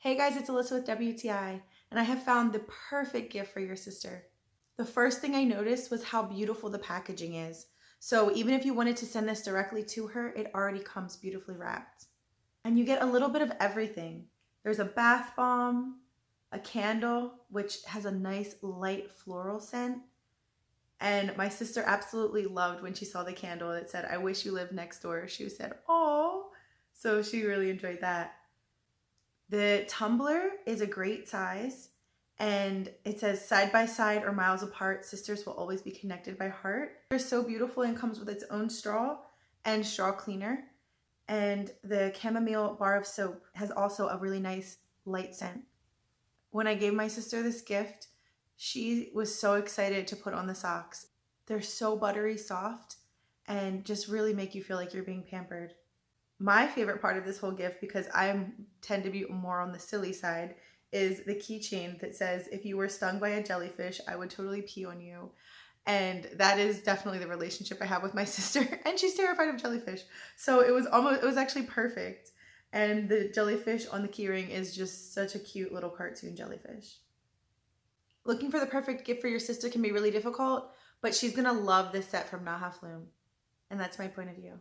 Hey guys, it's Alyssa with WTI, and I have found the perfect gift for your sister. The first thing I noticed was how beautiful the packaging is. So even if you wanted to send this directly to her, it already comes beautifully wrapped. And you get a little bit of everything. There's a bath bomb, a candle, which has a nice light floral scent. And my sister absolutely loved when she saw the candle that said, "I wish you lived next door." She said, "Oh," so she really enjoyed that. The tumbler is a great size, and it says side by side or miles apart, sisters will always be connected by heart. It's so beautiful and comes with its own straw and straw cleaner. And the chamomile bar of soap has also a really nice light scent. When I gave my sister this gift, she was so excited to put on the socks. They're so buttery soft and just really make you feel like you're being pampered. My favorite part of this whole gift, because I tend to be more on the silly side, is the keychain that says, "If you were stung by a jellyfish, I would totally pee on you." And that is definitely the relationship I have with my sister, and she's terrified of jellyfish. So it was actually perfect. And the jellyfish on the keyring is just such a cute little cartoon jellyfish. Looking for the perfect gift for your sister can be really difficult, but she's gonna love this set from Naha Flume. And that's my point of view.